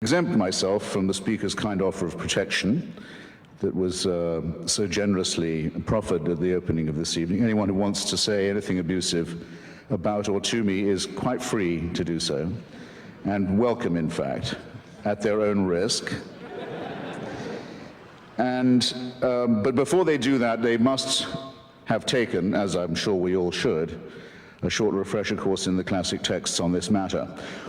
exempt myself from the Speaker's kind offer of protection that was so generously proffered at the opening of this evening. Anyone who wants to say anything abusive about or to me is quite free to do so, and welcome, in fact, at their own risk. But before they do that, they must have taken, as I'm sure we all should, a short refresher course in the classic texts on this matter,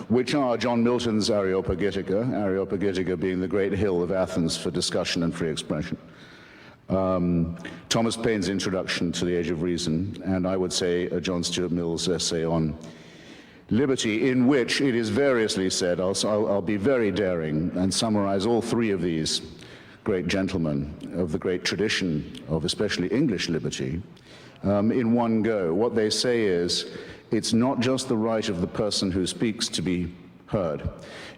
which are John Milton's Areopagitica being the great hill of Athens for discussion and free expression, Thomas Paine's Introduction to the Age of Reason, and I would say John Stuart Mill's essay on liberty, in which it is variously said, I'll be very daring and summarize all three of these great gentlemen of the great tradition of especially English liberty, in one go. What they say is, it's not just the right of the person who speaks to be heard.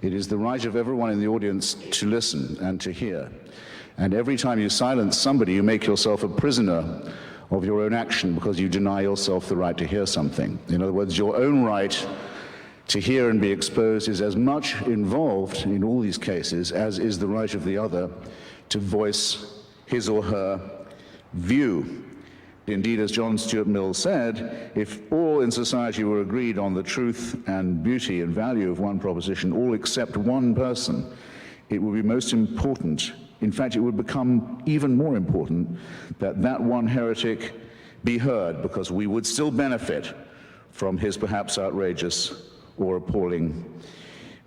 It is the right of everyone in the audience to listen and to hear. And every time you silence somebody, you make yourself a prisoner of your own action because you deny yourself the right to hear something. In other words, your own right to hear and be exposed is as much involved in all these cases as is the right of the other to voice his or her view. Indeed, as John Stuart Mill said, if all in society were agreed on the truth and beauty and value of one proposition, all except one person, it would be most important, in fact, it would become even more important, that that one heretic be heard, because we would still benefit from his perhaps outrageous or appalling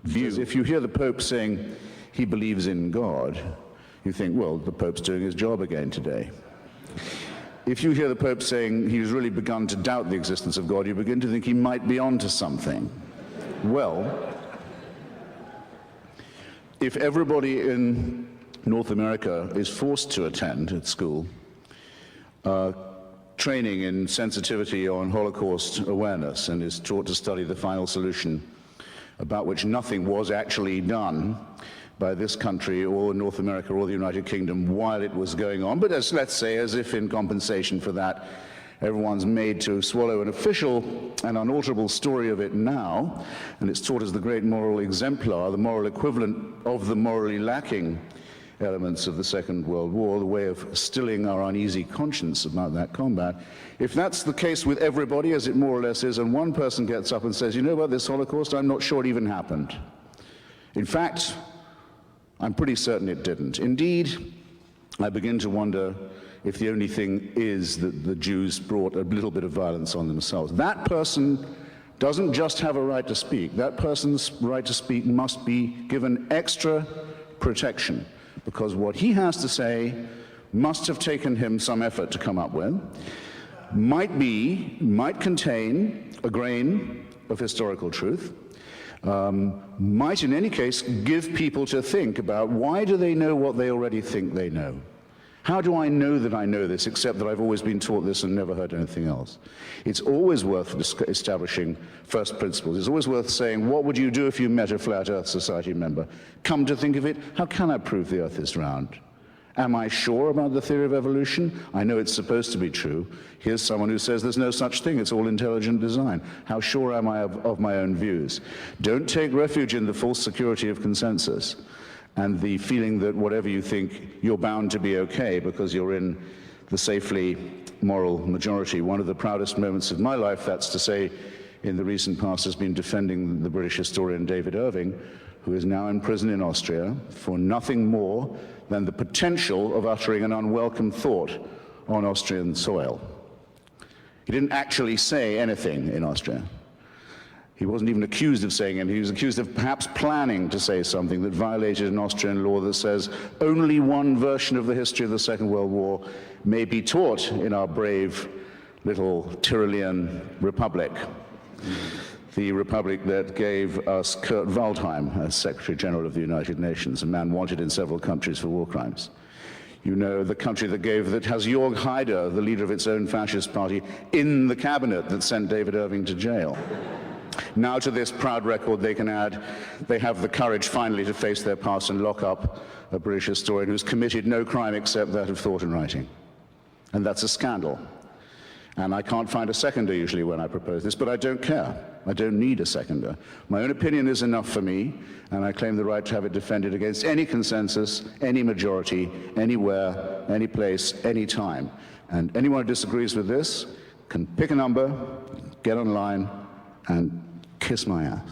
views. If you hear the Pope saying he believes in God, you think, well, the Pope's doing his job again today. If you hear the Pope saying he's really begun to doubt the existence of God, you begin to think he might be onto something. Well, if everybody in North America is forced to attend at school training in sensitivity on Holocaust awareness and is taught to study the final solution, about which nothing was actually done by this country or North America or the United Kingdom while it was going on, but let's say as if in compensation for that, everyone's made to swallow an official and unalterable story of it now, and it's taught as the great moral exemplar, the moral equivalent of the morally lacking elements of the Second World War, the way of stilling our uneasy conscience about that combat. If that's the case with everybody, as it more or less is, and one person gets up and says, you know about this Holocaust, I'm not sure it even happened. In fact, I'm pretty certain it didn't. Indeed, I begin to wonder if the only thing is that the Jews brought a little bit of violence on themselves. That person doesn't just have a right to speak. That person's right to speak must be given extra protection, because what he has to say must have taken him some effort to come up with, might contain a grain of historical truth, might in any case give people to think about why do they know what they already think they know? How do I know that I know this, except that I've always been taught this and never heard anything else? It's always worth establishing first principles. It's always worth saying, what would you do if you met a Flat Earth Society member? Come to think of it, how can I prove the Earth is round? Am I sure about the theory of evolution? I know it's supposed to be true. Here's someone who says there's no such thing, it's all intelligent design. How sure am I of my own views? Don't take refuge in the false security of consensus and the feeling that whatever you think, you're bound to be okay because you're in the safely moral majority. One of the proudest moments of my life, that's to say, in the recent past, has been defending the British historian David Irving, who is now in prison in Austria for nothing more than the potential of uttering an unwelcome thought on Austrian soil. He didn't actually say anything in Austria. He wasn't even accused of saying anything. He was accused of perhaps planning to say something that violated an Austrian law that says only one version of the history of the Second World War may be taught in our brave little Tyrolean republic. The republic that gave us Kurt Waldheim as Secretary General of the United Nations, a man wanted in several countries for war crimes. You know, the country that has Jörg Haider, the leader of its own fascist party, in the cabinet that sent David Irving to jail. Now to this proud record they can add, they have the courage finally to face their past and lock up a British historian who's committed no crime except that of thought and writing. And that's a scandal. And I can't find a seconder usually when I propose this, but I don't care. I don't need a seconder. My own opinion is enough for me, and I claim the right to have it defended against any consensus, any majority, anywhere, any place, any time. And anyone who disagrees with this can pick a number, get online, and kiss my ass.